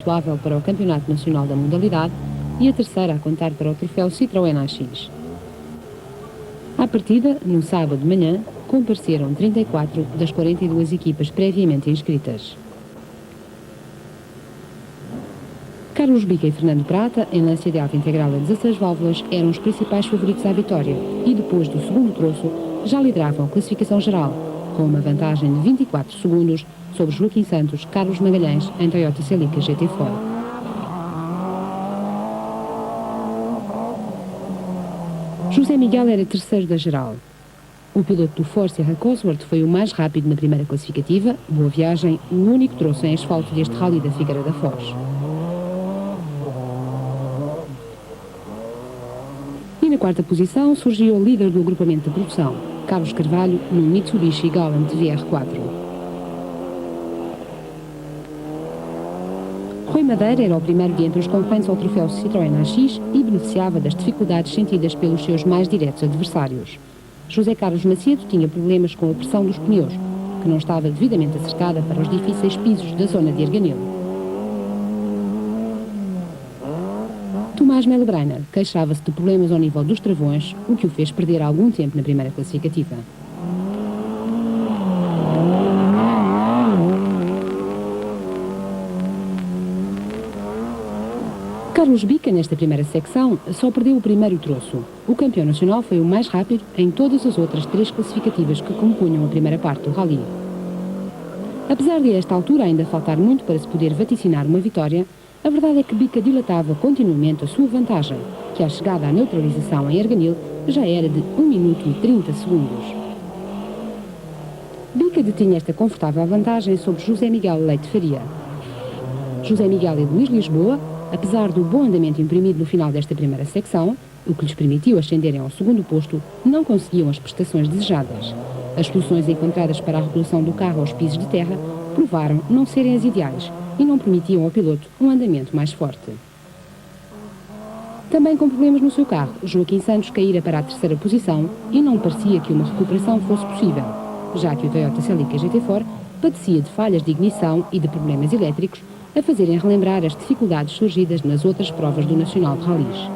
pontuável para o Campeonato Nacional da modalidade e a terceira a contar para o troféu Citroën AX. À partida, no sábado de manhã, compareceram 34 das 42 equipas previamente inscritas. Carlos Bica e Fernando Prata, em Lancia de alta integral a 16 válvulas, eram os principais favoritos à vitória e, depois do segundo troço, já lideravam a classificação geral, com uma vantagem de 24 segundos sobre Joaquim Santos, Carlos Magalhães, em Toyota Celica GT4. José Miguel era terceiro da geral. O piloto do Ford Sierra Cosworth foi o mais rápido na primeira classificativa, boa viagem, o único troço em asfalto deste Rally da Figueira da Foz. E na quarta posição surgiu o líder do agrupamento de produção, Carlos Carvalho, no Mitsubishi Galant VR4. Rui Madeira era o primeiro entre os concorrentes ao troféu Citroën AX e beneficiava das dificuldades sentidas pelos seus mais diretos adversários. José Carlos Macedo tinha problemas com a pressão dos pneus, que não estava devidamente acertada para os difíceis pisos da zona de Arganil. Tomás Melo Breiner queixava-se de problemas ao nível dos travões, o que o fez perder algum tempo na primeira classificativa. Carlos Bica, nesta primeira secção, só perdeu o primeiro troço. O campeão nacional foi o mais rápido em todas as outras 3 classificativas que compunham a primeira parte do rally. Apesar de a esta altura ainda faltar muito para se poder vaticinar uma vitória, a verdade é que Bica dilatava continuamente a sua vantagem, que à chegada à neutralização em Arganil já era de 1 minuto e 30 segundos. Bica detinha esta confortável vantagem sobre José Miguel Leite Faria. José Miguel e Luís Lisboa, apesar do bom andamento imprimido no final desta primeira secção, o que lhes permitiu ascenderem ao segundo posto, não conseguiam as prestações desejadas. As soluções encontradas para a regulação do carro aos pisos de terra provaram não serem as ideais e não permitiam ao piloto um andamento mais forte. Também com problemas no seu carro, Joaquim Santos caíra para a terceira posição e não parecia que uma recuperação fosse possível, já que o Toyota Celica GT4 padecia de falhas de ignição e de problemas elétricos, a fazerem relembrar as dificuldades surgidas nas outras provas do Nacional de Rallys.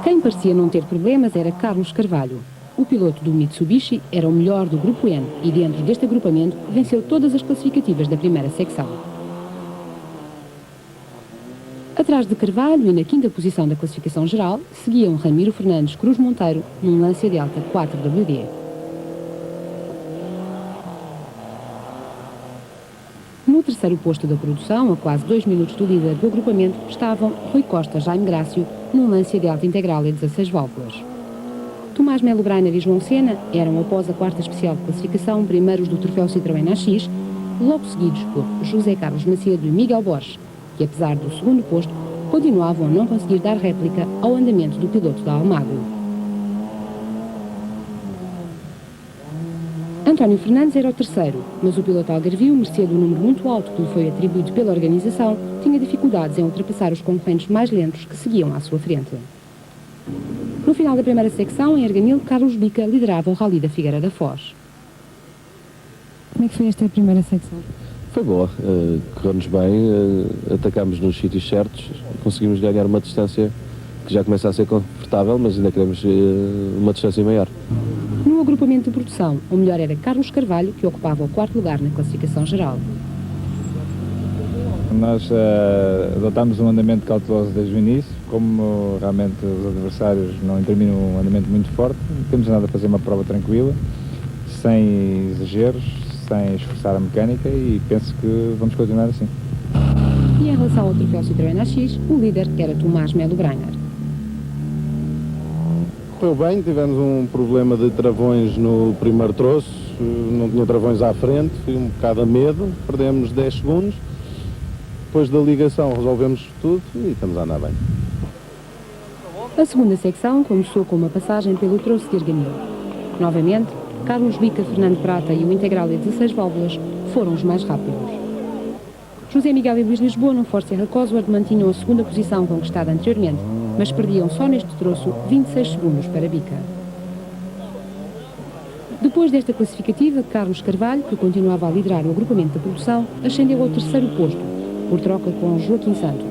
Quem parecia não ter problemas era Carlos Carvalho. O piloto do Mitsubishi era o melhor do Grupo N e, dentro deste agrupamento, venceu todas as classificativas da primeira secção. Atrás de Carvalho e na quinta posição da classificação geral, seguiam Ramiro Fernandes Cruz Monteiro num Lancia de alta 4WD. No terceiro posto da produção, a quase 2 minutos do líder do agrupamento, estavam Rui Costa Jaime Grácio num Lancia de alta integral e 16 válvulas. Tomás Melo Breiner e João Sena eram, após a quarta especial de classificação, primeiros do troféu Citroën AX, logo seguidos por José Carlos Macedo e Miguel Borges, que, apesar do segundo posto, continuavam a não conseguir dar réplica ao andamento do piloto da Almagro. António Fernandes era o terceiro, mas o piloto algarvio, mercê do número muito alto que lhe foi atribuído pela organização, tinha dificuldades em ultrapassar os concorrentes mais lentos que seguiam à sua frente. No final da primeira secção, em Arganil, Carlos Bica liderava o Rally da Figueira da Foz. Como é que foi esta primeira secção? Foi boa, correu-nos bem, atacámos nos sítios certos, conseguimos ganhar uma distância que já começa a ser confortável, mas ainda queremos uma distância maior. No agrupamento de produção, o melhor era Carlos Carvalho, que ocupava o 4º lugar na classificação geral. Nós adotámos um andamento cauteloso desde o início, como realmente os adversários não terminam um andamento muito forte, temos nada a fazer uma prova tranquila, sem exageros, sem esforçar a mecânica e penso que vamos continuar assim. E em relação ao troféu Citroën AX, o líder era Tomás Melo Breiner. Correu bem, tivemos um problema de travões no primeiro troço, não tinha travões à frente, fui um bocado a medo, perdemos 10 segundos, depois da ligação resolvemos tudo e estamos a andar bem. A segunda secção começou com uma passagem pelo troço de Arganil. Novamente, Carlos Bica, Fernando Prata e o integral de 16 válvulas foram os mais rápidos. José Miguel e Luís Lisboa, no Ford Sierra Cosworth, mantinham a segunda posição conquistada anteriormente, mas perdiam só neste troço 26 segundos para Bica. Depois desta classificativa, Carlos Carvalho, que continuava a liderar o agrupamento da produção, ascendeu ao terceiro posto, por troca com Joaquim Santos.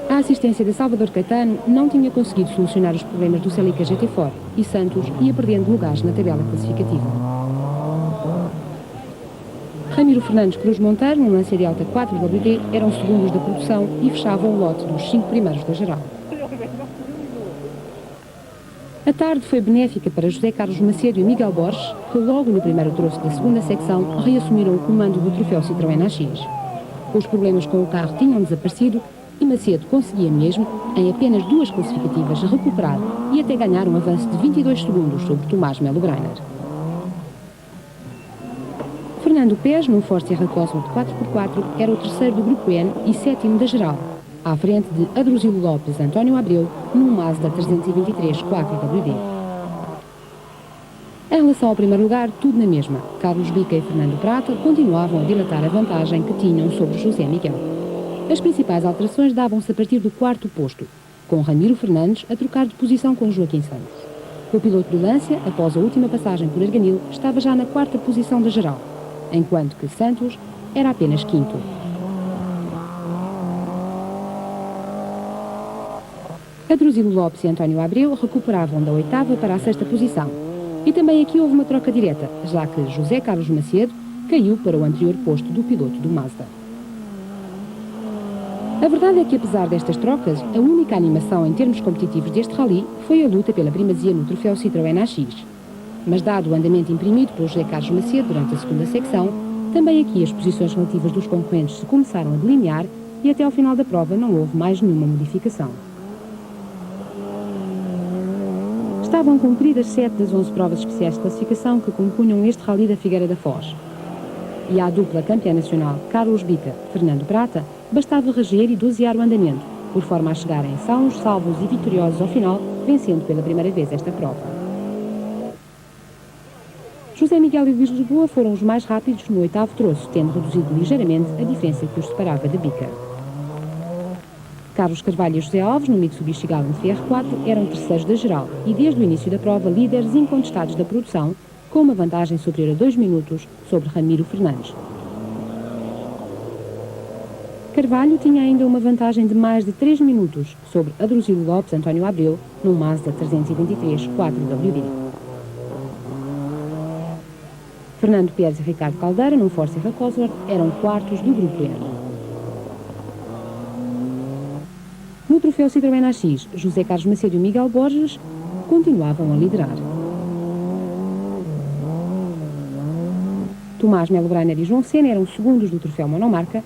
A assistência de Salvador Caetano não tinha conseguido solucionar os problemas do Celica GT Ford e Santos ia perdendo lugares na tabela classificativa. Ramiro Fernandes Cruz Monteiro, no Lancia Delta 4WD, eram segundos da produção e fechavam o lote dos 5 primeiros da geral. A tarde foi benéfica para José Carlos Macedo e Miguel Borges, que logo no primeiro troço da segunda secção reassumiram o comando do troféu Citroën AX. Os problemas com o carro tinham desaparecido e Macedo conseguia mesmo, em apenas 2 classificativas, recuperar e até ganhar um avanço de 22 segundos sobre Tomás Melo Breiner. Fernando Pés, num Ford Sierra Cosmo de 4x4, era o terceiro do Grupo N e sétimo da geral, à frente de Adruzilo Lopes e António Abreu, num Mazda 323 4WD. Em relação ao primeiro lugar, tudo na mesma. Carlos Bica e Fernando Prata continuavam a dilatar a vantagem que tinham sobre José Miguel. As principais alterações davam-se a partir do quarto posto, com Ramiro Fernandes a trocar de posição com Joaquim Santos. O piloto do Lancia, após a última passagem por Arganil, estava já na quarta posição da geral, enquanto que Santos era apenas quinto. Adruzilo Lopes e António Abreu recuperavam da oitava para a sexta posição. E também aqui houve uma troca direta, já que José Carlos Macedo caiu para o anterior posto do piloto do Mazda. A verdade é que, apesar destas trocas, a única animação em termos competitivos deste rally foi a luta pela primazia no troféu Citroën AX. Mas dado o andamento imprimido por José Carlos Macedo durante a segunda secção, também aqui as posições relativas dos concorrentes se começaram a delinear e até ao final da prova não houve mais nenhuma modificação. Estavam cumpridas 7 das 11 provas especiais de classificação que compunham este rally da Figueira da Foz. E à dupla campeã nacional Carlos Bica, Fernando Prata, bastava reger e dosear o andamento, por forma a chegarem sãos, salvos e vitoriosos ao final, vencendo pela primeira vez esta prova. José Miguel e Luís Lisboa foram os mais rápidos no oitavo troço, tendo reduzido ligeiramente a diferença que os separava da Bica. Carlos Carvalho e José Alves, no Mitsubishi Galant VR4, eram terceiros da geral e desde o início da prova líderes incontestados da produção, com uma vantagem superior a 2 minutos sobre Ramiro Fernandes. Carvalho tinha ainda uma vantagem de mais de 3 minutos sobre Adruzilo Lopes António Abreu, num Mazda 323 4WD. Fernando Pérez e Ricardo Caldeira, num Ford Sierra Cosworth, eram quartos do Grupo N. No troféu Citroën AX, José Carlos Macedo e Miguel Borges continuavam a liderar. Tomás Melo Breiner e João Sena eram segundos do troféu monomarca,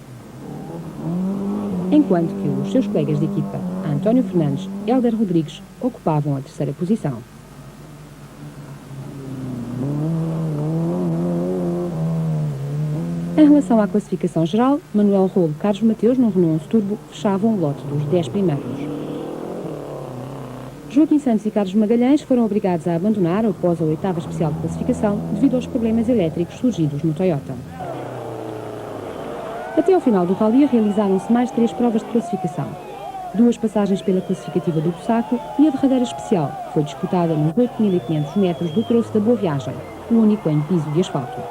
enquanto que os seus colegas de equipa, António Fernandes e Hélder Rodrigues, ocupavam a terceira posição. Em relação à classificação geral, Manuel Rolo e Carlos Mateus, num Renault 11 Turbo, fechavam o lote dos 10 primeiros. Joaquim Santos e Carlos Magalhães foram obrigados a abandonar após a oitava especial de classificação devido aos problemas elétricos surgidos no Toyota. Até ao final do rally realizaram-se mais 3 provas de classificação. 2 passagens pela classificativa do Bussaco e a derradeira especial, que foi disputada nos 8.500 metros do troço da Boa Viagem, o único em piso de asfalto.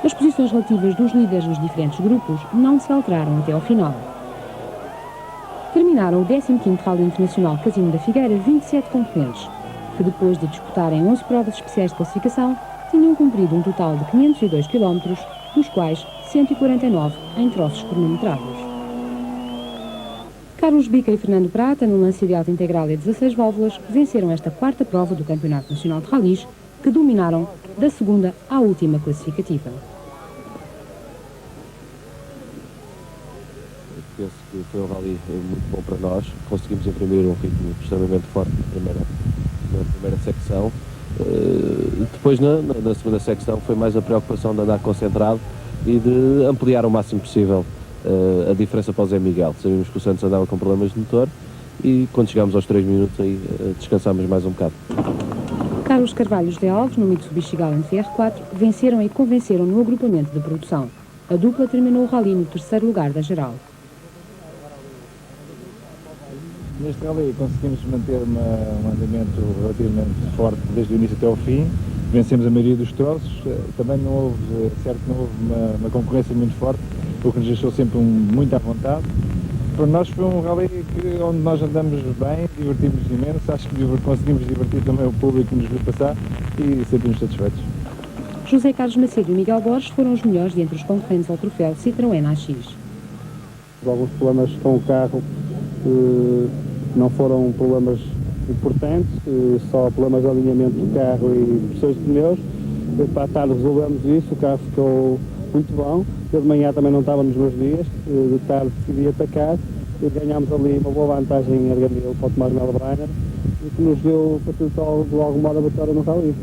As posições relativas dos líderes dos diferentes grupos não se alteraram até ao final. Terminaram o 15º Rally Internacional Casino da Figueira 27 concorrentes, que depois de disputarem 11 provas especiais de classificação, tinham cumprido um total de 502 km, dos quais 149 em troços cronometrados. Carlos Bica e Fernando Prata, no Lancia de alta integral e 16 válvulas, venceram esta quarta prova do Campeonato Nacional de Rallys, que dominaram da segunda à última classificativa. Penso que foi um rally muito bom para nós. Conseguimos imprimir um ritmo extremamente forte na primeira secção. Depois, na segunda secção, foi mais a preocupação de andar concentrado e de ampliar o máximo possível a diferença para o Zé Miguel. Sabíamos que o Santos andava com problemas de motor e quando chegámos aos 3 minutos aí descansámos mais um bocado. Carlos Carvalho e José Alves, no Mitsubishi Galant VR4, venceram e convenceram no agrupamento de produção. A dupla terminou o rally no terceiro lugar da geral. Neste rally conseguimos manter um andamento relativamente forte desde o início até ao fim. Vencemos a maioria dos troços. Também não houve, certo, não houve uma concorrência muito forte, o que nos deixou sempre muito à vontade. Para nós foi um rally onde nós andamos bem, divertimos imenso. Acho que conseguimos divertir também o público que nos viu passar e sentimos satisfeitos. José Carlos Macedo e Miguel Borges foram os melhores dentre os concorrentes ao troféu Citroën AX. Alguns problemas com o carro não foram problemas importantes, só problemas de alinhamento do carro e pressões de pneus. Para a tarde resolvemos isso, o carro ficou muito bom. Eu de manhã também não estava nos meus dias, de tarde decidi atacar e ganhámos ali uma boa vantagem em Argamil para o Tomás Melo Breiner, e que nos deu, facilitou de algum modo a vitória no rally.